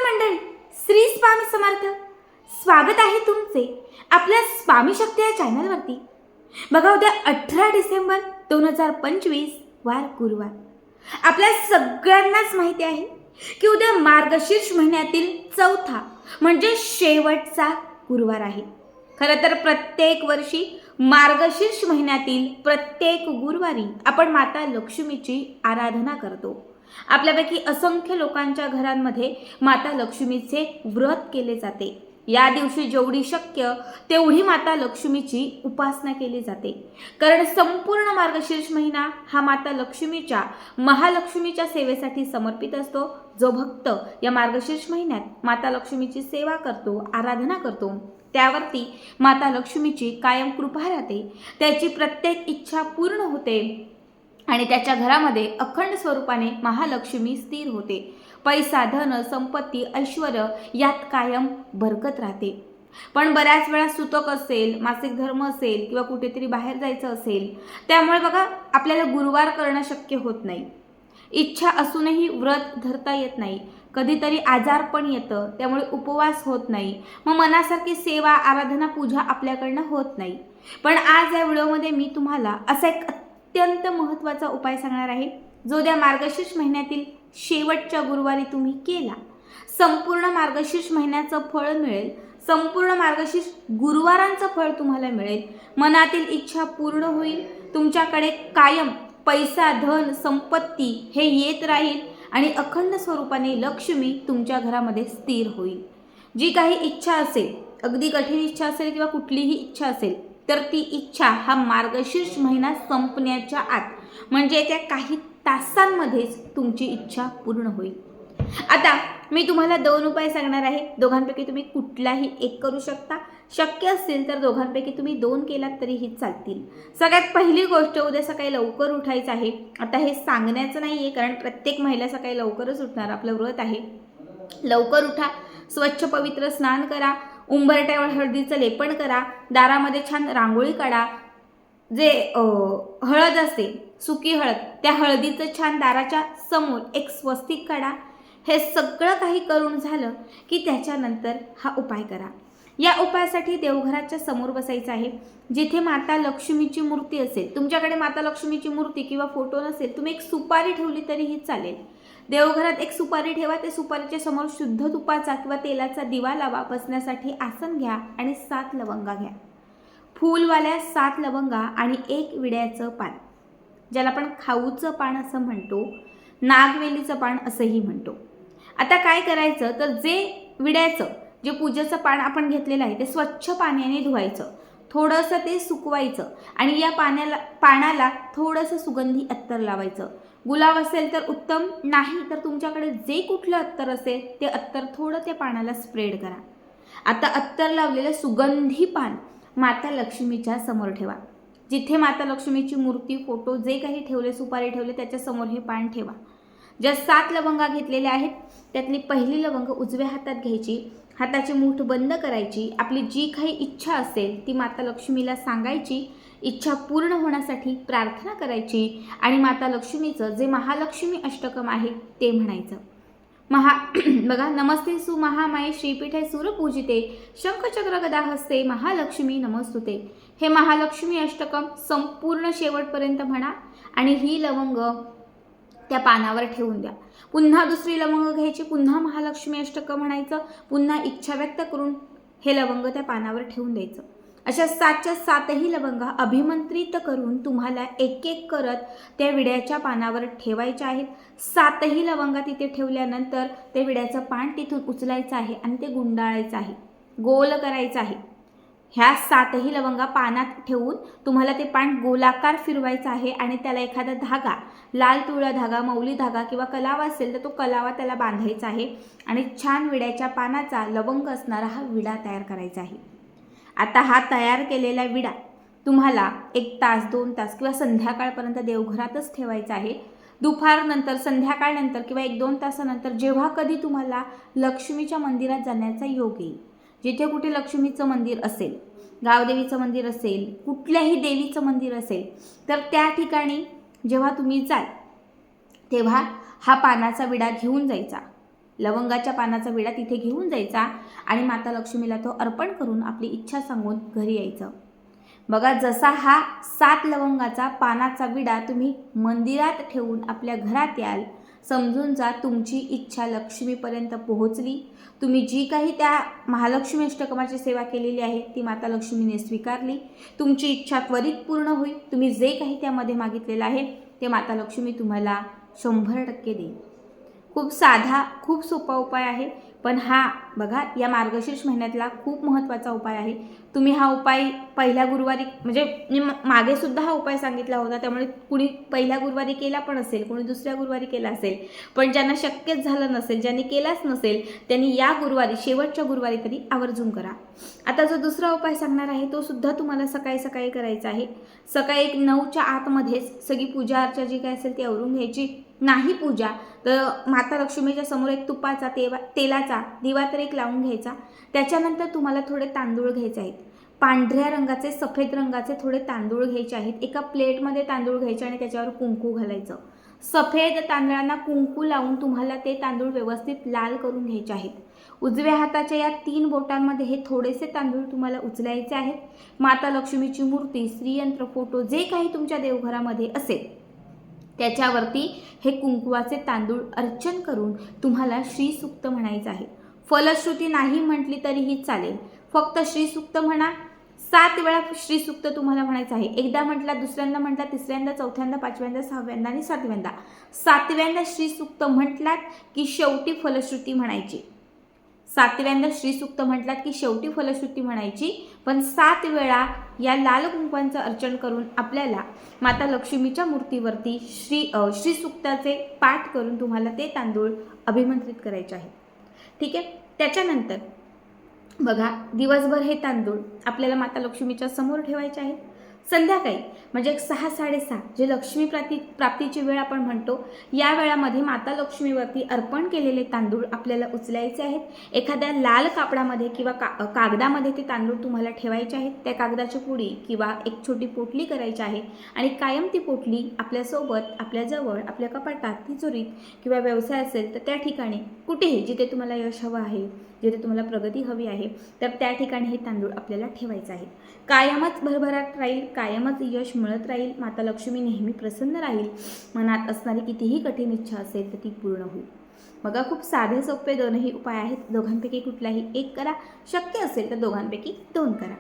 नमस्कार मंडळी, श्री स्वामी समर्थ. स्वागत आहे तुमचे आपल्या स्वामी शक्ती या चॅनलवरती. बघा, उद्या 18 डिसेंबर 2025 वार गुरुवार. आपल्या सगळ्यांनाच माहिती आहे की उद्या मार्गशीर्ष महिन्यातील चौथा म्हणजे शेवटचा गुरुवार आहे. खरं तर प्रत्येक वर्षी मार्गशीर्ष महिन्यातील प्रत्येक गुरुवारी आपण माता लक्ष्मीची आराधना करतो. आपल्यापैकी असंख्य लोकांच्या घरांमध्ये माता लक्ष्मीचे व्रत केले जाते. या दिवशी जेवढी शक्य तेवढी माता लक्ष्मीची उपासना केली जाते, कारण संपूर्ण मार्गशीर्ष महिना हा माता लक्ष्मीच्या महालक्ष्मीच्या सेवेसाठी समर्पित असतो. जो भक्त या मार्गशीर्ष महिन्यात माता लक्ष्मीची सेवा करतो, आराधना करतो, त्यावरती माता लक्ष्मीची कायम कृपा राहते. त्याची प्रत्येक इच्छा पूर्ण होते आणि त्याच्या घरामध्ये अखंड स्वरूपाने महालक्ष्मी स्थिर होते. पैसा, धन, संपत्ती, ऐश्वर्य यात कायम बरकत राहते. पण बऱ्याच वेळा सुतक असेल, मासिक धर्म असेल किंवा कुठेतरी बाहेर जायचं असेल, त्यामुळे बघा आपल्याला गुरुवार करणं शक्य होत नाही. इच्छा असूनही व्रत धरता येत नाही. कधीतरी आजार पण येतं, त्यामुळे उपवास होत नाही. मग मनासारखी सेवा, आराधना, पूजा आपल्याकडनं होत नाही. पण आज या व्हिडिओमध्ये मी तुम्हाला असा एक अत्यंत महत्त्वाचा उपाय सांगणार आहे, जो उद्या मार्गशीर्ष महिन्यातील शेवटच्या गुरुवारी तुम्ही केला, संपूर्ण मार्गशीर्ष महिन्याचं फळ मिळेल. संपूर्ण मार्गशीर्ष गुरुवारांचं फळ तुम्हाला मिळेल. मनातील इच्छा पूर्ण होईल. तुमच्याकडे कायम पैसा, धन, संपत्ती हे येत राहील आणि अखंड स्वरूपाने लक्ष्मी तुमच्या घरामध्ये स्थिर होईल. जी काही इच्छा असेल, अगदी कठीण इच्छा असेल किंवा कुठलीही इच्छा असेल, तर ती इच्छा हा मार्गशीर्ष महिना संपण्याच्या आत म्हणजे त्या काही तासांमध्येच तुमची इच्छा पूर्ण होईल. आता मी तुम्हाला 2 उपाय सांगणार आहे. दोघांपैकी तुम्ही कुठलाही एक करू शकता. शक्य असेल तर दोघांपैकी तुम्ही 2 केलात तरीही चालतील. सगळ्यात पहिली गोष्ट, उद्या सकाळी लवकर उठायचं आहे. आता हे सांगण्याचं नाही आहे, कारण प्रत्येक महिला सकाळी लवकरच उठणार, आपलं व्रत आहे. लवकर उठा, स्वच्छ पवित्र स्नान करा, उंबरट्यावर हळदीचं लेपन करा, दारामध्ये छान रांगोळी काढा. जे हळद असते, सुकी हळद, त्या हळदीचं छान दाराच्या समोर एक स्वस्तिक काढा. हे सगळं काही करून झालं की त्याच्यानंतर हा उपाय करा. या उपायासाठी देवघराच्या समोर बसायचं आहे. जिथे माता लक्ष्मीची मूर्ती असेल, तुमच्याकडे माता लक्ष्मीची मूर्ती किंवा फोटो नसेल, तुम्ही एक सुपारी ठेवली तरीही चालेल. देवघरात एक सुपारी ठेवा. त्या सुपारीच्या समोर शुद्ध तुपाचा किंवा तेलाचा दिवा लावा. बसण्यासाठी आसन घ्या आणि 7 लवंगा घ्या. फूलवाल्या 7 लवंगा आणि 1 विड्याचं पान, ज्याला आपण खाऊचं पान असं म्हणतो, नागवेलीचं पान असंही म्हणतो. आता काय करायचं, तर जे पूजेचं पान आपण घेतलेलं आहे ते स्वच्छ पाण्याने धुवायचं, थोडंसं ते सुकवायचं आणि या पानाला थोडंसं सुगंधी अत्तर लावायचं. गुलाब असेल तर उत्तम, नाही तर तुमच्याकडे जे कुठलं अत्तर असेल ते अत्तर थोडं त्या पानाला स्प्रेड करा. आता अत्तर लावलेलं सुगंधी पान माता लक्ष्मीच्या समोर ठेवा. जिथे माता लक्ष्मीची मूर्ती, फोटो जे काही ठेवले, सुपारी ठेवले, त्याच्यासमोर हे पान ठेवा. ज्या 7 लवंगा घेतलेल्या आहेत त्यातली पहिली लवंग उजव्या हातात घ्यायची. हाताची मूठ बंद करायची. आपली जी काही इच्छा असेल ती माता लक्ष्मीला सांगायची. इच्छा पूर्ण होण्यासाठी प्रार्थना करायची आणि माता लक्ष्मीचं जे महालक्ष्मी अष्टकम आहे ते म्हणायचं. बघा, नमस्ते सु महामाये श्रीपीठे सूरपूजिते शंखचक्र गदा हस्ते महालक्ष्मी नमस्तुते. हे महालक्ष्मी अष्टकम संपूर्ण शेवटपर्यंत म्हणा आणि ही लवंग त्या पानावर ठेवून द्या. पुन्हा दुसरी लवंग घ्यायची, पुन्हा महालक्ष्मी अष्टकम म्हणायचं, पुन्हा इच्छा व्यक्त करून हे लवंग त्या पानावर ठेवून द्यायचं. अशा 7च्या 7ही लवंगा अभिमंत्रित करून तुम्हाला एक एक करत त्या विड्याच्या पानावर ठेवायच्या आहेत. 7ही लवंगा तिथे ठेवल्यानंतर ते विड्याचं पान तिथून उचलायचं आहे आणि ते गुंडाळायचं आहे, गोल करायचं आहे. ह्या 7ही लवंगा पानात ठेवून तुम्हाला ते पान गोलाकार फिरवायचं आहे आणि त्याला एखादा धागा, लाल पिवळा धागा, मौली धागा किंवा कलावा असेल तर तो कलावा त्याला बांधायचा आहे आणि छान विड्याच्या पानाचा लवंग असणारा हा विडा तयार करायचा आहे. आता हा तयार केलेला विडा तुम्हाला 1 तास, 2 तास किंवा संध्याकाळपर्यंत देवघरातच ठेवायचा आहे. दुपारनंतर, संध्याकाळनंतर किंवा 1-2 तासानंतर जेव्हा कधी तुम्हाला लक्ष्मीच्या मंदिरात जाण्याचा योग येईल, जिथे कुठे लक्ष्मीचं मंदिर असेल, गावदेवीचं मंदिर असेल, कुठल्याही देवीचं मंदिर असेल, तर त्या ठिकाणी जेव्हा तुम्ही जाल तेव्हा हा पानाचा विडा घेऊन जायचा. लवंगाच्या पानाचा विडा तिथे घेऊन जायचा आणि माता लक्ष्मीला तो अर्पण करून आपली इच्छा सांगून घरी यायचं. बघा, जसा हा 7 लवंगाचा पानाचा विडा तुम्ही मंदिरात ठेवून आपल्या घरात याल, समजून जा तुमची इच्छा लक्ष्मीपर्यंत पोहोचली. तुम्ही जी काही त्या महालक्ष्मी अष्टकमाची सेवा केलेली आहे ती माता लक्ष्मीने स्वीकारली. तुमची इच्छा त्वरित पूर्ण होईल. तुम्ही जे काही त्यामध्ये मागितलेलं आहे ते माता लक्ष्मी तुम्हाला 100% देईल. खूप साधा, खूप सोपा उपाय आहे, पण हा बघा या मार्गशीर्ष महिन्यातला खूप महत्त्वाचा उपाय आहे. तुम्ही हा उपाय पहिल्या गुरुवारी, म्हणजे मी मागे सुद्धा हा उपाय सांगितला होता, त्यामुळे कुणी पहिल्या गुरुवारी केला पण असेल, कोणी दुसऱ्या गुरुवारी केला असेल, पण ज्यांना शक्यच झालं नसेल, ज्यांनी केलाच नसेल, त्यांनी या गुरुवारी, शेवटच्या गुरुवारी तरी आवर्जून करा. आता जो दुसरा उपाय सांगणार आहे तो सुद्धा तुम्हाला सकाळी सकाळी करायचा आहे. सकाळी 9च्या आतमध्येच सगळी पूजा अर्चा जी काय असेल ती आवरून घ्यायची. नाही पूजा तर माता लक्ष्मीच्या समोर एक तुपाचा तेलाचा दिवा तर एक लावून घ्यायचा. त्याच्यानंतर तुम्हाला थोडे तांदूळ घ्यायचे आहेत. पांढऱ्या रंगाचे, सफेद रंगाचे थोडे तांदूळ घ्यायचे आहेत. एका प्लेटमध्ये तांदूळ घ्यायचे आणि त्याच्यावर कुंकू घालायचं. सफेद तांदळांना कुंकू लावून तुम्हाला ते तांदूळ व्यवस्थित लाल करून घ्यायचे आहेत. उजव्या हाताच्या या 3 बोटांमध्ये हे थोडेसे तांदूळ तुम्हाला उचलायचे आहेत. माता लक्ष्मीची मूर्ती, श्रीयंत्र, फोटो जे काही तुमच्या देवघरामध्ये असेल त्याच्यावरती हे कुंकवाचे तांदूळ अर्चन करून तुम्हाला श्रीसूक्त म्हणायचं आहे. फलश्रुती नाही म्हटली तरीही चालेल, फक्त श्रीसूक्त म्हणा. 7 वेळा श्रीसूक्त तुम्हाला म्हणायचं आहे. एकदा म्हटला, दुसऱ्यांदा म्हटला, तिसऱ्यांदा, चौथ्यांदा, 5व्यांदा, 6व्यांदा आणि 7व्यांदा. 7व्यांदा श्रीसूक्त म्हटलात की शेवटी फलश्रुती म्हणायची. 7व्यांदा श्रीसूक्त म्हटलात की शेवटी फलश्रुती म्हणायची. पण 7 वेळा या लाल कुंकवांचं अर्चन करून आपल्याला माता लक्ष्मीच्या मूर्तीवरती श्रीसूक्ताचे पाठ करून तुम्हाला ते तांदूळ अभिमंत्रित करायचे आहे. ठीक आहे. त्याच्यानंतर बघा, दिवसभर हे तांदूळ आपल्याला माता लक्ष्मीच्या समोर ठेवायचे आहेत. संध्याकाळी म्हणजे 6-6:30 जे लक्ष्मी प्राप्तीची वेळ आपण म्हणतो, या वेळामध्ये माता लक्ष्मीवरती अर्पण केलेले तांदूळ आपल्याला उचलायचे आहेत. एखाद्या लाल कापडामध्ये किंवा कागदामध्ये ते तांदूळ तुम्हाला ठेवायचे आहेत. त्या कागदाची पुडी किंवा एक छोटी पोटली करायची आहे आणि कायम ती पोटली आपल्यासोबत, आपल्याजवळ, आपल्या कपाटात, तिजोरीत किंवा व्यवसाय असेल तर त्या ठिकाणी कुठेही जिथे तुम्हाला यश हवं आहे, जिथे तुम्हाला प्रगती हवी आहे, तर त्या ठिकाणी हे तांदूळ आपल्याला ठेवायचं आहे. कायमच भरभराट राहील, कायमच यश मिळत राहील, माता लक्ष्मी नेहमी प्रसन्न राहील. मनात असणारी कितीही कठीण इच्छा असेल तर ती पूर्ण होईल. बघा, खूप साधे सोपे 2ही उपाय आहेत. दोघांपैकी कुठलाही एक करा. शक्य असेल तर दोघांपैकी 2 करा.